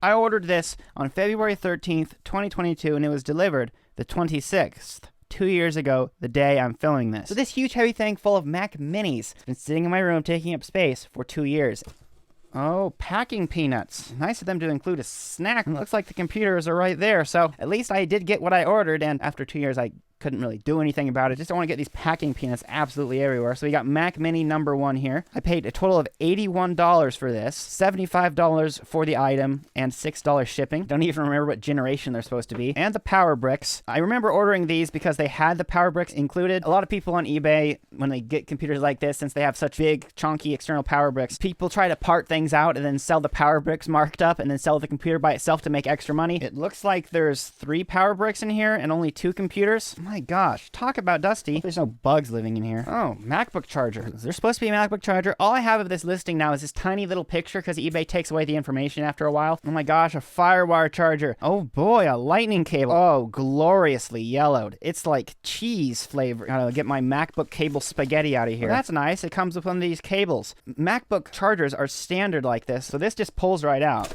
I ordered this on February 13th, 2022, and it was delivered the 26th. 2 years ago, the day I'm filming this. So this huge heavy thing full of Mac Minis has been sitting in my room taking up space for 2 years. Oh, packing peanuts. Nice of them to include a snack. It looks like the computers are right there, so at least I did get what I ordered, and after 2 years I couldn't really do anything about it. Just don't want to get these packing peanuts absolutely everywhere. So we got Mac Mini number 1 here. I paid a total of $81 for this, $75 for the item, and $6 shipping. Don't even remember what generation they're supposed to be. And the power bricks. I remember ordering these because they had the power bricks included. A lot of people on eBay, when they get computers like this, since they have such big, chunky external power bricks, people try to part things out and then sell the power bricks marked up and then sell the computer by itself to make extra money. It looks like there's 3 power bricks in here and only 2 computers. My gosh, talk about dusty. There's no bugs living in here. Oh, MacBook charger. Is there supposed to be a MacBook charger? All I have of this listing now is this tiny little picture because eBay takes away the information after a while. Oh my gosh, a FireWire charger. Oh boy, a lightning cable. Oh, gloriously yellowed. It's like cheese flavor. Gotta get my MacBook cable spaghetti out of here. Well, that's nice. It comes with one of these cables. MacBook chargers are standard like this, so this just pulls right out.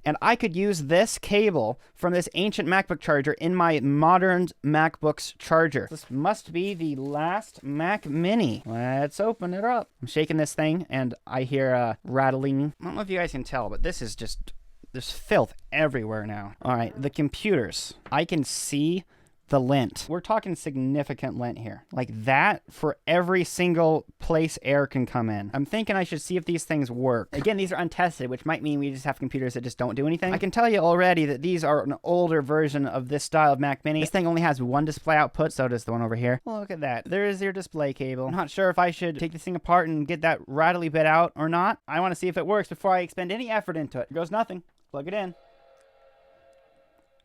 And I could use this cable from this ancient MacBook charger in my modern MacBook's charger. This must be the last Mac Mini. Let's open it up. I'm shaking this thing, and I hear rattling. I don't know if you guys can tell, but this is just, there's filth everywhere now. All right, the computers. I can see the lint. We're talking significant lint here. Like that for every single place air can come in. I'm thinking I should see if these things work. Again, these are untested, which might mean we just have computers that just don't do anything. I can tell you already that these are an older version of this style of Mac Mini. This thing only has 1 display output, so does the one over here. Well, look at that. There is your display cable. I'm not sure if I should take this thing apart and get that rattly bit out or not. I want to see if it works before I expend any effort into it. There goes nothing. Plug it in.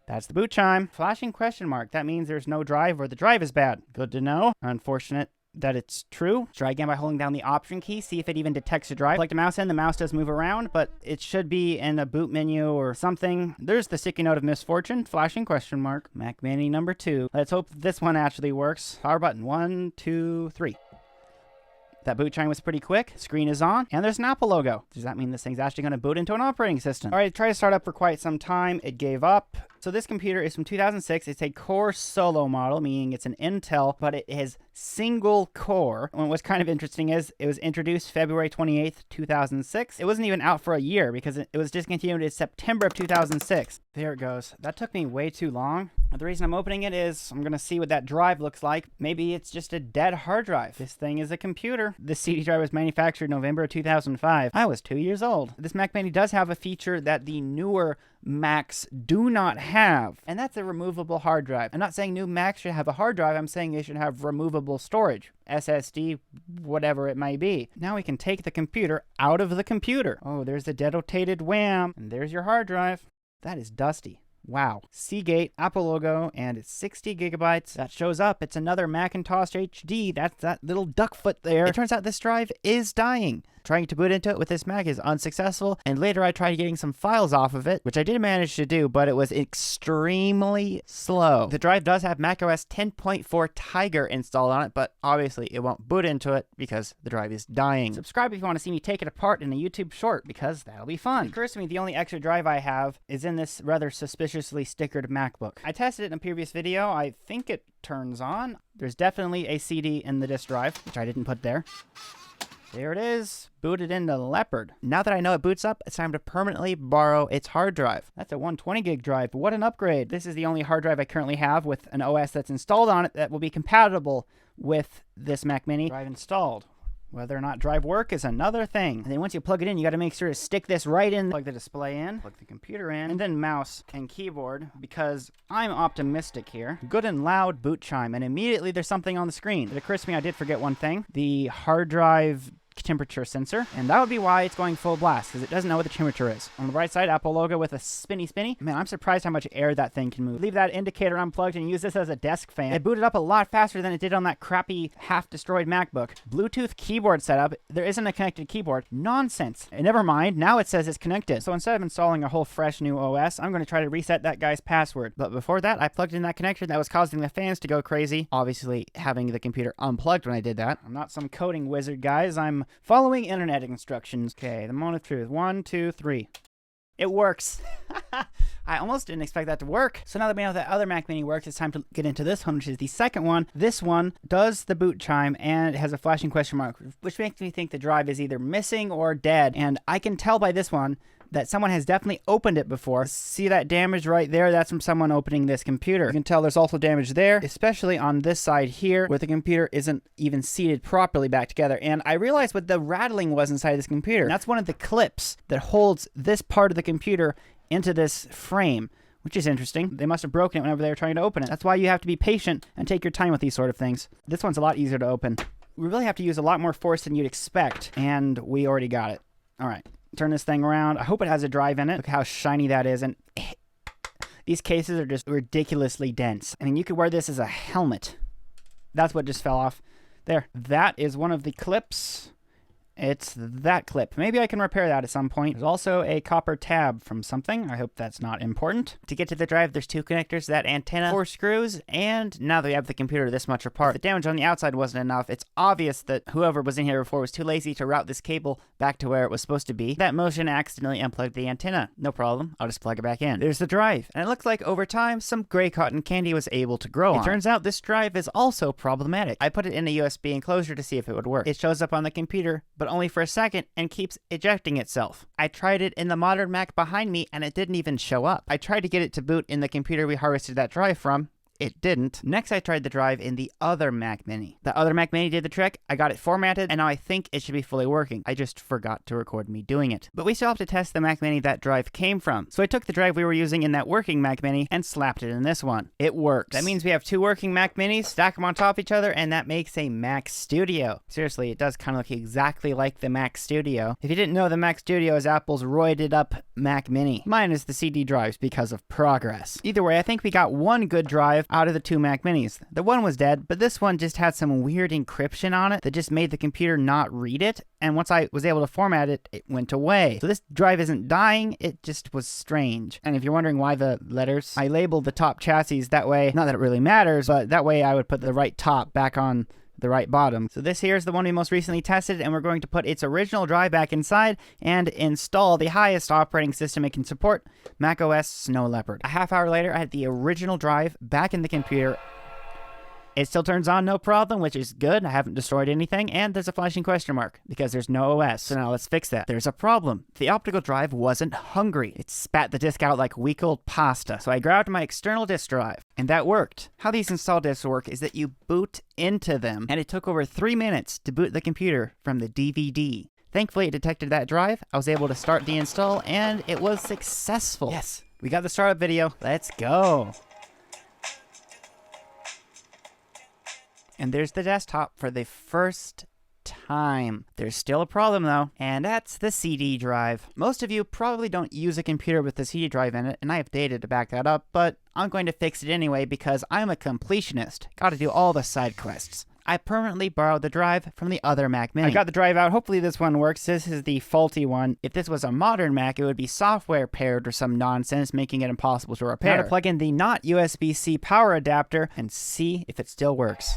That's the boot chime. Flashing question mark. That means there's no drive or the drive is bad. Good to know. Unfortunate that it's true. Try again by holding down the option key. See if it even detects a drive. Plug the mouse in. The mouse does move around, but it should be in a boot menu or something. There's the sticky note of misfortune. Flashing question mark. Mac Mini number 2. Let's hope this one actually works. Power button. 1, 2, 3. That boot chime was pretty quick. Screen is on, and there's an Apple logo. Does that mean this thing's actually going to boot into an operating system? All right, try to start up for quite some time. It gave up. So this computer is from 2006. It's a Core Solo model, meaning it's an Intel, but it is single core. And what's kind of interesting is it was introduced February 28th, 2006. It wasn't even out for a year because it was discontinued in September of 2006. There it goes. That took me way too long. The reason I'm opening it is I'm going to see what that drive looks like. Maybe it's just a dead hard drive. This thing is a computer. This CD drive was manufactured November of 2005. I was 2 years old. This Mac Mini does have a feature that the newer Macs do not have, and that's a removable hard drive. I'm not saying new Macs should have a hard drive. I'm saying they should have removable storage. SSD, whatever it may be. Now we can take the computer out of the computer. Oh, there's the dedicated WAM, and there's your hard drive. That is dusty. Wow. Seagate, Apple logo, and it's 60 gigabytes. That shows up. It's another Macintosh HD. That's that little duck foot there. It turns out this drive is dying. Trying to boot into it with this Mac is unsuccessful, and later I tried getting some files off of it, which I did manage to do, but it was extremely slow. The drive does have macOS 10.4 Tiger installed on it, but obviously it won't boot into it because the drive is dying. Subscribe if you want to see me take it apart in a YouTube short, because that'll be fun. It occurs to me the only extra drive I have is in this rather suspiciously stickered MacBook. I tested it in a previous video. I think it turns on. There's definitely a CD in the disk drive, which I didn't put there. There it is, booted into Leopard. Now that I know it boots up, it's time to permanently borrow its hard drive. That's a 120 gig drive. What an upgrade. This is the only hard drive I currently have with an OS that's installed on it that will be compatible with this Mac Mini. Drive installed. Whether or not drive work is another thing. And then once you plug it in, you got to make sure to stick this right in. Plug the display in, plug the computer in, and then mouse and keyboard, because I'm optimistic here. Good and loud boot chime, and immediately there's something on the screen. It occurs to me I did forget one thing. The hard drive temperature sensor, and that would be why it's going full blast, because it doesn't know what the temperature is. On the right side, Apple logo with a spinny. Man, I'm surprised how much air that thing can move. Leave that indicator unplugged and use this as a desk fan. It booted up a lot faster than it did on that crappy half-destroyed MacBook. Bluetooth keyboard setup. There isn't a connected keyboard. Nonsense. And never mind, now it says it's connected. So instead of installing a whole fresh new OS, I'm going to try to reset that guy's password. But before that, I plugged in that connector that was causing the fans to go crazy. Obviously, having the computer unplugged when I did that. I'm not some coding wizard, guys. I'm following internet instructions. Okay, the moment of truth. 1, 2, 3. It works. I almost didn't expect that to work. So now that we know that other Mac Mini works, it's time to get into this one, which is the second one. This one does the boot chime, and it has a flashing question mark, which makes me think the drive is either missing or dead. And I can tell by this one that someone has definitely opened it before. See that damage right there? That's from someone opening this computer. You can tell there's also damage there, especially on this side here, where the computer isn't even seated properly back together. And I realized what the rattling was inside this computer. And that's one of the clips that holds this part of the computer into this frame, which is interesting. They must have broken it whenever they were trying to open it. That's why you have to be patient and take your time with these sort of things. This one's a lot easier to open. We really have to use a lot more force than you'd expect, and we already got it. All right. Turn this thing around. I hope it has a drive in it. Look how shiny that is. And these cases are just ridiculously dense. I mean, you could wear this as a helmet. That's what just fell off. There. That is one of the clips. It's that clip. Maybe I can repair that at some point. There's also a copper tab from something. I hope that's not important. To get to the drive, there's 2 connectors, that antenna, 4 screws, and now that we have the computer this much apart, if the damage on the outside wasn't enough, it's obvious that whoever was in here before was too lazy to route this cable back to where it was supposed to be. That motion accidentally unplugged the antenna. No problem. I'll just plug it back in. There's the drive, and it looks like over time, some gray cotton candy was able to grow on. It turns out this drive is also problematic. I put it in a USB enclosure to see if it would work. It shows up on the computer, but only for a second and keeps ejecting itself. I tried it in the modern Mac behind me and it didn't even show up. I tried to get it to boot in the computer we harvested that drive from. It didn't. Next, I tried the drive in the other Mac Mini. The other Mac Mini did the trick. I got it formatted, and now I think it should be fully working. I just forgot to record me doing it. But we still have to test the Mac Mini that drive came from. So I took the drive we were using in that working Mac Mini and slapped it in this one. It works. That means we have 2 working Mac Minis, stack them on top of each other, and that makes a Mac Studio. Seriously, it does kind of look exactly like the Mac Studio. If you didn't know, the Mac Studio is Apple's roided up Mac Mini. Minus the CD drives because of progress. Either way, I think we got one good drive out of the 2 Mac Minis. The one was dead, but this one just had some weird encryption on it that just made the computer not read it, and once I was able to format it, it went away. So this drive isn't dying, it just was strange. And if you're wondering why the letters, I labeled the top chassis that way, not that it really matters, but that way I would put the right top back on the right bottom. So this here is the one we most recently tested, and we're going to put its original drive back inside and install the highest operating system it can support, macOS Snow Leopard. A half hour later, I had the original drive back in the computer. It still turns on no problem, which is good. I haven't destroyed anything, and there's a flashing question mark because there's no OS. So now let's fix that. There's a problem. The optical drive wasn't hungry. It spat the disk out like week-old pasta. So I grabbed my external disk drive, and that worked. How these install disks work is that you boot into them, and it took over 3 minutes to boot the computer from the DVD. Thankfully, it detected that drive. I was able to start the install, and it was successful. Yes, we got the startup video. Let's go. And there's the desktop for the first time. There's still a problem though, and that's the CD drive. Most of you probably don't use a computer with the CD drive in it, and I have data to back that up, but I'm going to fix it anyway because I'm a completionist. Gotta do all the side quests. I permanently borrowed the drive from the other Mac Mini. I got the drive out. Hopefully this one works. This is the faulty one. If this was a modern Mac, it would be software paired or some nonsense, making it impossible to repair. Now to plug in the not USB-C power adapter and see if it still works.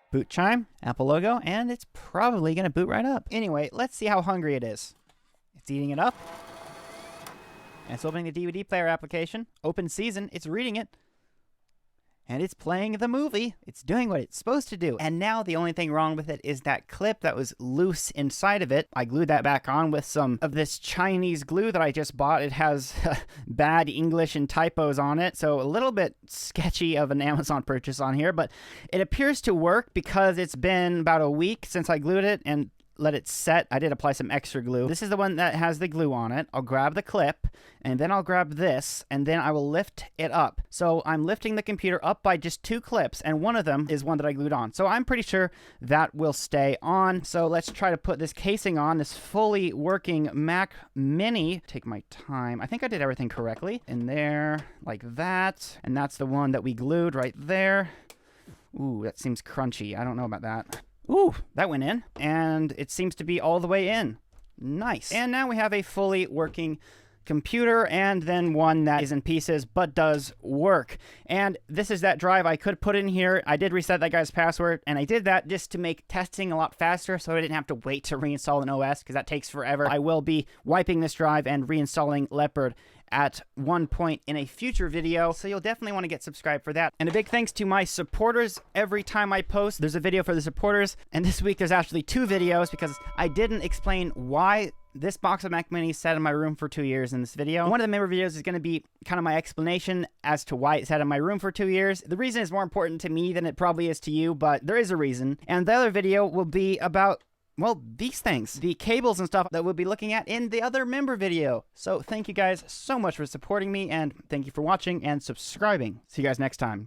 Boot chime, Apple logo, and it's probably going to boot right up. Anyway, let's see how hungry it is. It's eating it up. And it's opening the DVD player application. Open season, it's reading it. And it's playing the movie. It's doing what it's supposed to do. And now the only thing wrong with it is that clip that was loose inside of it. I glued that back on with some of this Chinese glue that I just bought. It has bad English and typos on it, so a little bit sketchy of an Amazon purchase on here, but it appears to work because it's been about a week since I glued it and let it set. I did apply some extra glue. This is the one that has the glue on it. I'll grab the clip, and then I'll grab this, and then I will lift it up. So I'm lifting the computer up by just 2 clips, and one of them is one that I glued on. So I'm pretty sure that will stay on. So let's try to put this casing on, this fully working Mac Mini. Take my time. I think I did everything correctly. In there, like that. And that's the one that we glued right there. Ooh, that seems crunchy. I don't know about that. Ooh, that went in, and it seems to be all the way in. Nice. And now we have a fully working computer, and then one that is in pieces but does work. And this is that drive I could put in here. I did reset that guy's password, and I did that just to make testing a lot faster so I didn't have to wait to reinstall an OS, because that takes forever. I will be wiping this drive and reinstalling Leopard at one point in a future video, so you'll definitely want to get subscribed for that. And a big thanks to my supporters. Every time I post, there's a video for the supporters, and this week there's actually 2 videos because I didn't explain why this box of Mac Minis sat in my room for 2 years in this video. One of the member videos is going to be kind of my explanation as to why it sat in my room for 2 years. The reason is more important to me than it probably is to you, but there is a reason. And the other video will be about, well, these things, the cables and stuff that we'll be looking at in the other member video. So thank you guys so much for supporting me, and thank you for watching and subscribing. See you guys next time.